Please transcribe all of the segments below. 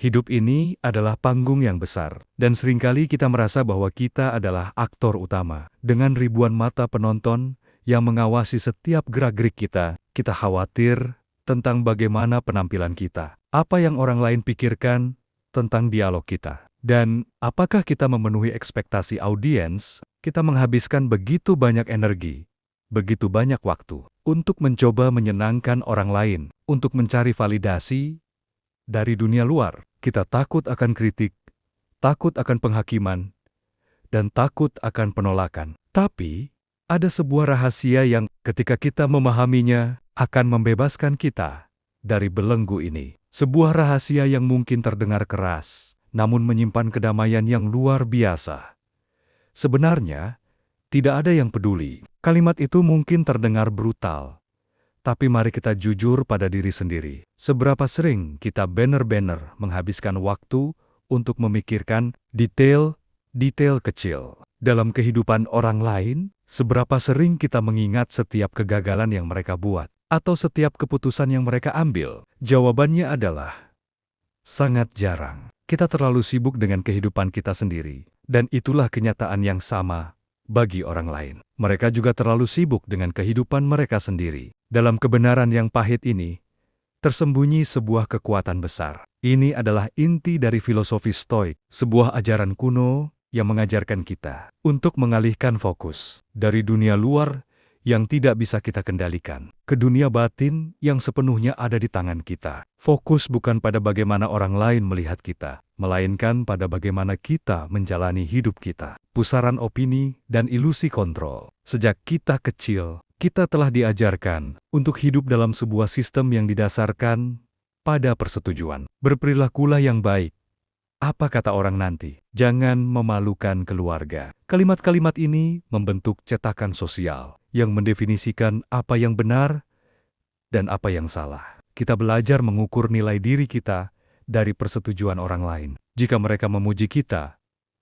Hidup ini adalah panggung yang besar, dan seringkali kita merasa bahwa kita adalah aktor utama. Dengan ribuan mata penonton yang mengawasi setiap gerak-gerik kita, kita khawatir tentang bagaimana penampilan kita, apa yang orang lain pikirkan tentang dialog kita, dan apakah kita memenuhi ekspektasi audiens. Kita menghabiskan begitu banyak energi, begitu banyak waktu, untuk mencoba menyenangkan orang lain, untuk mencari validasi dari dunia luar. Kita takut akan kritik, takut akan penghakiman, dan takut akan penolakan. Tapi, ada sebuah rahasia yang ketika kita memahaminya, akan membebaskan kita dari belenggu ini. Sebuah rahasia yang mungkin terdengar keras, namun menyimpan kedamaian yang luar biasa. Sebenarnya, tidak ada yang peduli. Kalimat itu mungkin terdengar brutal. Tapi mari kita jujur pada diri sendiri. Seberapa sering kita benar-benar menghabiskan waktu untuk memikirkan detail-detail kecil dalam kehidupan orang lain? Seberapa sering kita mengingat setiap kegagalan yang mereka buat atau setiap keputusan yang mereka ambil? Jawabannya adalah sangat jarang. Kita terlalu sibuk dengan kehidupan kita sendiri, dan itulah kenyataan yang sama bagi orang lain. Mereka juga terlalu sibuk dengan kehidupan mereka sendiri. Dalam kebenaran yang pahit ini, tersembunyi sebuah kekuatan besar. Ini adalah inti dari filosofi Stoik, sebuah ajaran kuno yang mengajarkan kita untuk mengalihkan fokus dari dunia luar yang tidak bisa kita kendalikan ke dunia batin yang sepenuhnya ada di tangan kita. Fokus bukan pada bagaimana orang lain melihat kita, melainkan pada bagaimana kita menjalani hidup kita. Pusaran opini dan ilusi kontrol. Sejak kita kecil, kita telah diajarkan untuk hidup dalam sebuah sistem yang didasarkan pada persetujuan. Berperilakulah yang baik. Apa kata orang nanti? Jangan memalukan keluarga. Kalimat-kalimat ini membentuk cetakan sosial yang mendefinisikan apa yang benar dan apa yang salah. Kita belajar mengukur nilai diri kita dari persetujuan orang lain. Jika mereka memuji kita,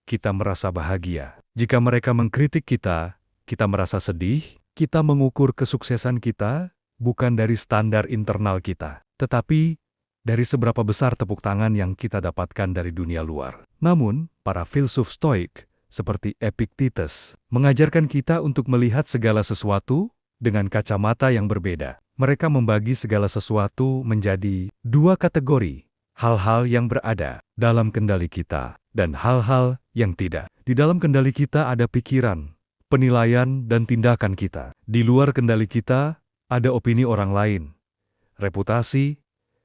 kita merasa bahagia. Jika mereka mengkritik kita, kita merasa sedih. Kita mengukur kesuksesan kita bukan dari standar internal kita, tetapi dari seberapa besar tepuk tangan yang kita dapatkan dari dunia luar. Namun, para filsuf Stoik, seperti Epictetus, mengajarkan kita untuk melihat segala sesuatu dengan kacamata yang berbeda. Mereka membagi segala sesuatu menjadi dua kategori, hal-hal yang berada dalam kendali kita dan hal-hal yang tidak. Di dalam kendali kita ada pikiran, penilaian, dan tindakan kita. Di luar kendali kita ada opini orang lain, reputasi,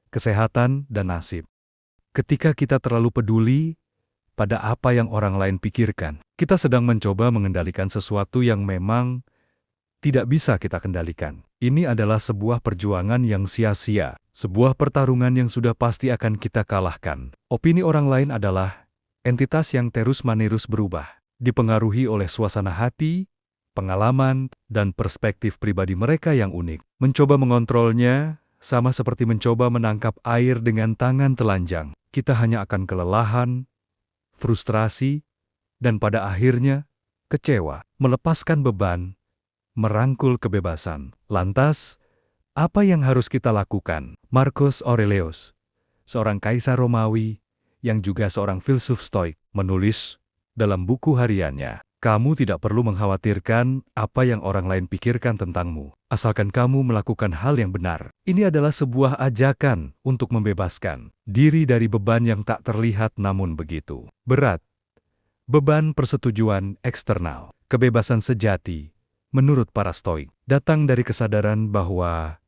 kesehatan, dan nasib. Ketika kita terlalu peduli pada apa yang orang lain pikirkan, kita sedang mencoba mengendalikan sesuatu yang memang tidak bisa kita kendalikan. Ini adalah sebuah perjuangan yang sia-sia, sebuah pertarungan yang sudah pasti akan kita kalahkan. Opini orang lain adalah entitas yang terus-menerus berubah, dipengaruhi oleh suasana hati, pengalaman, dan perspektif pribadi mereka yang unik. Mencoba mengontrolnya sama seperti mencoba menangkap air dengan tangan telanjang. Kita hanya akan kelelahan, frustrasi, dan pada akhirnya kecewa. Melepaskan beban, merangkul kebebasan. Lantas, apa yang harus kita lakukan? Marcus Aurelius, seorang kaisar Romawi yang juga seorang filsuf Stoik, menulis dalam buku hariannya, "Kamu tidak perlu mengkhawatirkan apa yang orang lain pikirkan tentangmu, asalkan kamu melakukan hal yang benar." Ini adalah sebuah ajakan untuk membebaskan diri dari beban yang tak terlihat namun begitu berat. Beban persetujuan eksternal. Kebebasan sejati, menurut para Stoik, datang dari kesadaran bahwa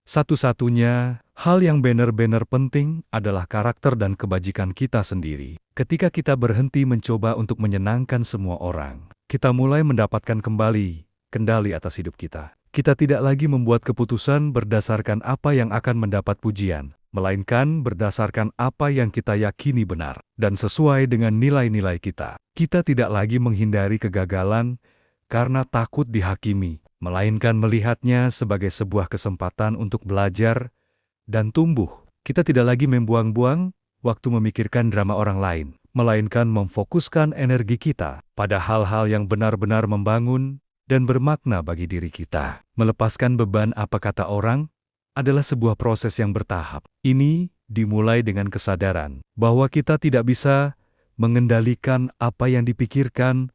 satu-satunya hal yang benar-benar penting adalah karakter dan kebajikan kita sendiri. Ketika kita berhenti mencoba untuk menyenangkan semua orang, kita mulai mendapatkan kembali kendali atas hidup kita. Kita tidak lagi membuat keputusan berdasarkan apa yang akan mendapat pujian, melainkan berdasarkan apa yang kita yakini benar dan sesuai dengan nilai-nilai kita. Kita tidak lagi menghindari kegagalan karena takut dihakimi, melainkan melihatnya sebagai sebuah kesempatan untuk belajar dan tumbuh. Kita tidak lagi membuang-buang waktu memikirkan drama orang lain, melainkan memfokuskan energi kita pada hal-hal yang benar-benar membangun dan bermakna bagi diri kita. Melepaskan beban apa kata orang adalah sebuah proses yang bertahap. Ini dimulai dengan kesadaran bahwa kita tidak bisa mengendalikan apa yang dipikirkan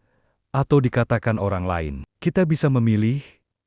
atau dikatakan orang lain. Kita bisa memilih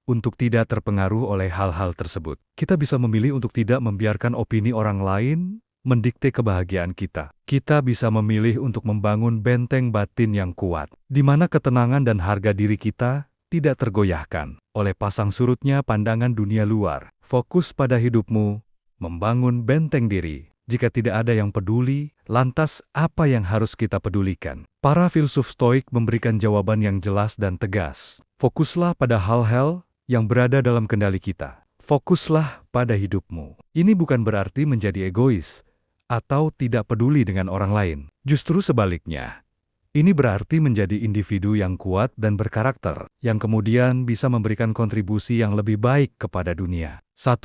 untuk tidak terpengaruh oleh hal-hal tersebut. Kita bisa memilih untuk tidak membiarkan opini orang lain mendikte kebahagiaan kita. Kita bisa memilih untuk membangun benteng batin yang kuat, di mana ketenangan dan harga diri kita tidak tergoyahkan oleh pasang surutnya pandangan dunia luar. Fokus pada hidupmu, membangun benteng diri. Jika tidak ada yang peduli, lantas apa yang harus kita pedulikan? Para filsuf Stoik memberikan jawaban yang jelas dan tegas. Fokuslah pada hal-hal yang berada dalam kendali kita. Fokuslah pada hidupmu. Ini bukan berarti menjadi egois atau tidak peduli dengan orang lain. Justru sebaliknya, ini berarti menjadi individu yang kuat dan berkarakter, yang kemudian bisa memberikan kontribusi yang lebih baik kepada dunia. 1.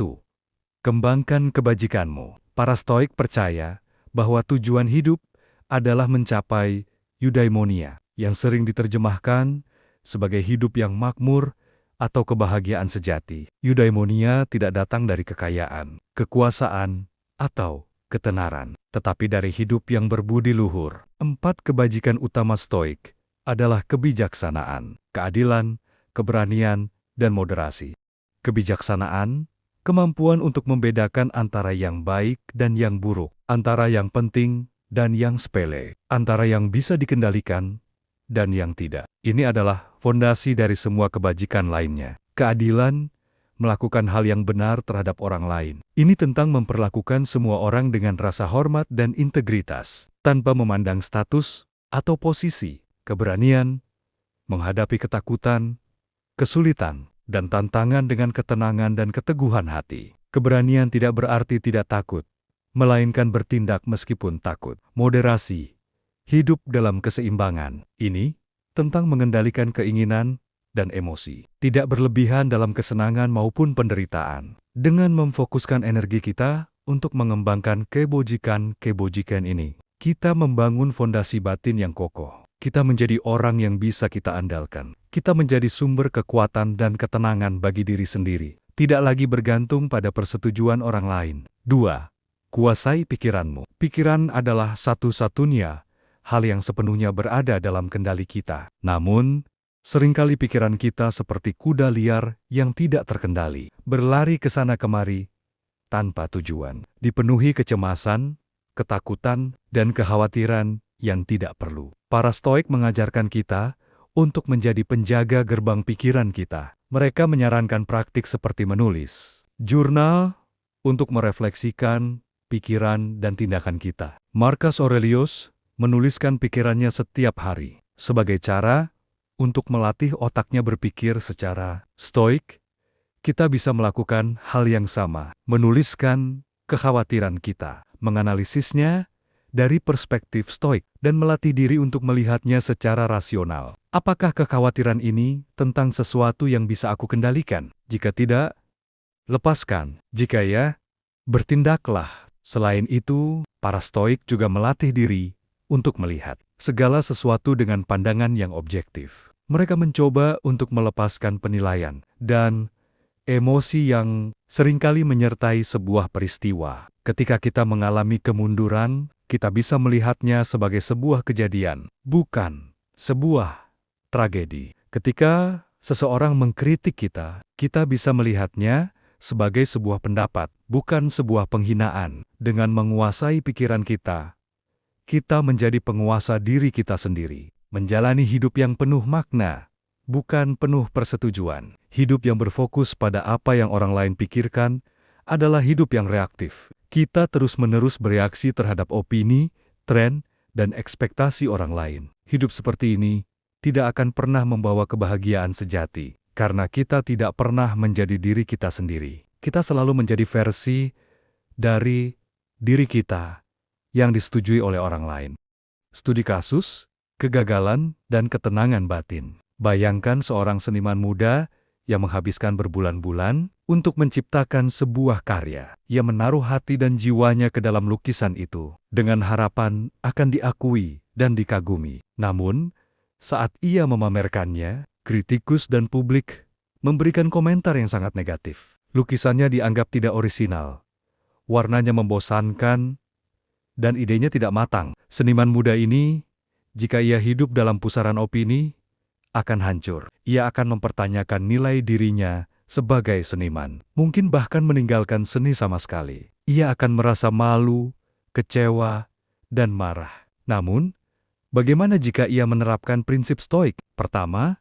Kembangkan kebajikanmu. Para Stoik percaya bahwa tujuan hidup adalah mencapai eudaimonia, yang sering diterjemahkan sebagai hidup yang makmur atau kebahagiaan sejati. Eudaimonia tidak datang dari kekayaan, kekuasaan, atau ketenaran, tetapi dari hidup yang berbudi luhur. 4 kebajikan utama Stoik adalah kebijaksanaan, keadilan, keberanian, dan moderasi. Kebijaksanaan, kemampuan untuk membedakan antara yang baik dan yang buruk, antara yang penting dan yang sepele, antara yang bisa dikendalikan dan yang tidak. Ini adalah fondasi dari semua kebajikan lainnya. Keadilan, melakukan hal yang benar terhadap orang lain. Ini tentang memperlakukan semua orang dengan rasa hormat dan integritas, tanpa memandang status atau posisi. Keberanian, menghadapi ketakutan, kesulitan, dan tantangan dengan ketenangan dan keteguhan hati. Keberanian tidak berarti tidak takut, melainkan bertindak meskipun takut. Moderasi, hidup dalam keseimbangan. Ini tentang mengendalikan keinginan dan emosi, tidak berlebihan dalam kesenangan maupun penderitaan. Dengan memfokuskan energi kita untuk mengembangkan kebojikan ini, kita membangun fondasi batin yang kokoh. Kita menjadi orang yang bisa kita andalkan. Kita menjadi sumber kekuatan dan ketenangan bagi diri sendiri, tidak lagi bergantung pada persetujuan orang lain. 2. Kuasai pikiranmu. Pikiran adalah satu-satunya hal yang sepenuhnya berada dalam kendali kita. Namun, seringkali pikiran kita seperti kuda liar yang tidak terkendali, berlari ke sana kemari tanpa tujuan, dipenuhi kecemasan, ketakutan, dan kekhawatiran yang tidak perlu. Para Stoik mengajarkan kita untuk menjadi penjaga gerbang pikiran kita. Mereka menyarankan praktik seperti menulis jurnal untuk merefleksikan pikiran dan tindakan kita. Marcus Aurelius menuliskan pikirannya setiap hari sebagai cara untuk melatih otaknya berpikir secara stoik. Kita bisa melakukan hal yang sama, menuliskan kekhawatiran kita, menganalisisnya dari perspektif stoik, dan melatih diri untuk melihatnya secara rasional. Apakah kekhawatiran ini tentang sesuatu yang bisa aku kendalikan? Jika tidak, lepaskan. Jika ya, bertindaklah. Selain itu, para stoik juga melatih diri untuk melihat segala sesuatu dengan pandangan yang objektif. Mereka mencoba untuk melepaskan penilaian dan emosi yang seringkali menyertai sebuah peristiwa. Ketika kita mengalami kemunduran, kita bisa melihatnya sebagai sebuah kejadian, bukan sebuah tragedi. Ketika seseorang mengkritik kita, kita bisa melihatnya sebagai sebuah pendapat, bukan sebuah penghinaan. Dengan menguasai pikiran kita, kita menjadi penguasa diri kita sendiri. Menjalani hidup yang penuh makna, bukan penuh persetujuan. Hidup yang berfokus pada apa yang orang lain pikirkan adalah hidup yang reaktif. Kita terus-menerus bereaksi terhadap opini, tren, dan ekspektasi orang lain. Hidup seperti ini tidak akan pernah membawa kebahagiaan sejati, karena kita tidak pernah menjadi diri kita sendiri. Kita selalu menjadi versi dari diri kita yang disetujui oleh orang lain. Studi kasus, kegagalan, dan ketenangan batin. Bayangkan seorang seniman muda yang menghabiskan berbulan-bulan untuk menciptakan sebuah karya. Ia menaruh hati dan jiwanya ke dalam lukisan itu, dengan harapan akan diakui dan dikagumi. Namun, saat ia memamerkannya, kritikus dan publik memberikan komentar yang sangat negatif. Lukisannya dianggap tidak orisinal, warnanya membosankan, dan idenya tidak matang. Seniman muda ini, jika ia hidup dalam pusaran opini, akan hancur. Ia akan mempertanyakan nilai dirinya sebagai seniman. Mungkin bahkan meninggalkan seni sama sekali. Ia akan merasa malu, kecewa, dan marah. Namun, bagaimana jika ia menerapkan prinsip stoik? Pertama,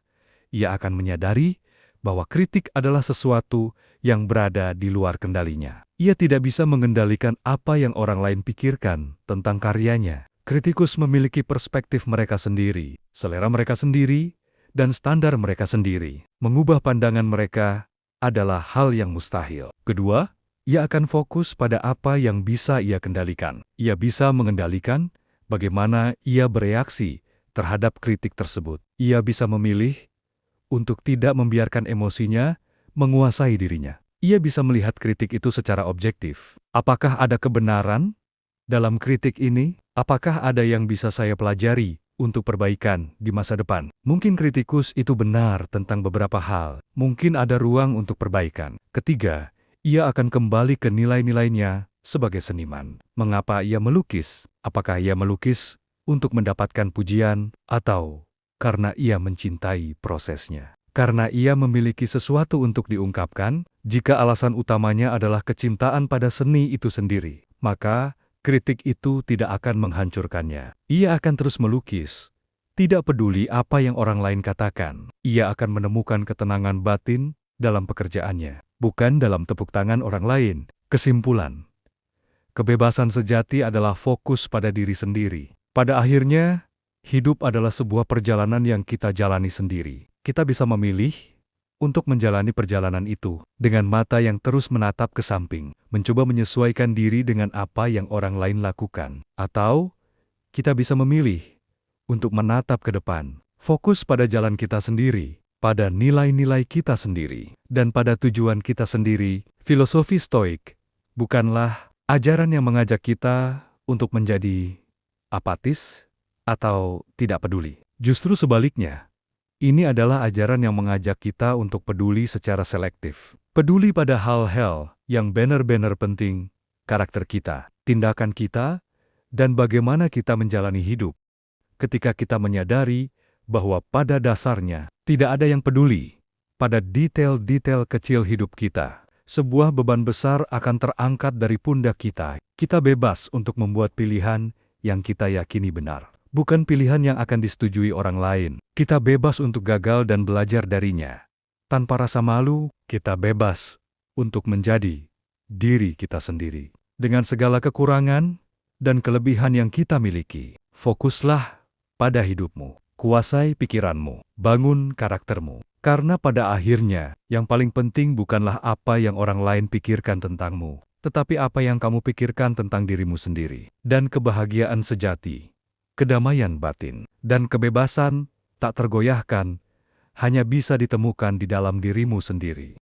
ia akan menyadari bahwa kritik adalah sesuatu yang berada di luar kendalinya. Ia tidak bisa mengendalikan apa yang orang lain pikirkan tentang karyanya. Kritikus memiliki perspektif mereka sendiri, selera mereka sendiri, dan standar mereka sendiri. Mengubah pandangan mereka adalah hal yang mustahil. Kedua, ia akan fokus pada apa yang bisa ia kendalikan. Ia bisa mengendalikan bagaimana ia bereaksi terhadap kritik tersebut. Ia bisa memilih untuk tidak membiarkan emosinya menguasai dirinya. Ia bisa melihat kritik itu secara objektif. Apakah ada kebenaran dalam kritik ini? Apakah ada yang bisa saya pelajari untuk perbaikan di masa depan? Mungkin kritikus itu benar tentang beberapa hal. Mungkin ada ruang untuk perbaikan. Ketiga, ia akan kembali ke nilai-nilainya sebagai seniman. Mengapa ia melukis? Apakah ia melukis untuk mendapatkan pujian atau karena ia mencintai prosesnya? Karena ia memiliki sesuatu untuk diungkapkan? Jika alasan utamanya adalah kecintaan pada seni itu sendiri, maka kritik itu tidak akan menghancurkannya. Ia akan terus melukis, tidak peduli apa yang orang lain katakan. Ia akan menemukan ketenangan batin dalam pekerjaannya, bukan dalam tepuk tangan orang lain. Kesimpulan, kebebasan sejati adalah fokus pada diri sendiri. Pada akhirnya, hidup adalah sebuah perjalanan yang kita jalani sendiri. Kita bisa memilih untuk menjalani perjalanan itu dengan mata yang terus menatap ke samping, mencoba menyesuaikan diri dengan apa yang orang lain lakukan. Atau, kita bisa memilih untuk menatap ke depan, fokus pada jalan kita sendiri, pada nilai-nilai kita sendiri, dan pada tujuan kita sendiri. Filosofi stoik bukanlah ajaran yang mengajak kita untuk menjadi apatis atau tidak peduli. Justru sebaliknya, ini adalah ajaran yang mengajak kita untuk peduli secara selektif. Peduli pada hal-hal yang benar-benar penting, karakter kita, tindakan kita, dan bagaimana kita menjalani hidup. Ketika kita menyadari bahwa pada dasarnya tidak ada yang peduli pada detail-detail kecil hidup kita, sebuah beban besar akan terangkat dari pundak kita. Kita bebas untuk membuat pilihan yang kita yakini benar. Bukan pilihan yang akan disetujui orang lain. Kita bebas untuk gagal dan belajar darinya. Tanpa rasa malu, kita bebas untuk menjadi diri kita sendiri. Dengan segala kekurangan dan kelebihan yang kita miliki, fokuslah pada hidupmu. Kuasai pikiranmu, bangun karaktermu. Karena pada akhirnya, yang paling penting bukanlah apa yang orang lain pikirkan tentangmu, tetapi apa yang kamu pikirkan tentang dirimu sendiri. Dan kebahagiaan sejati, kedamaian batin, dan kebebasan tak tergoyahkan hanya bisa ditemukan di dalam dirimu sendiri.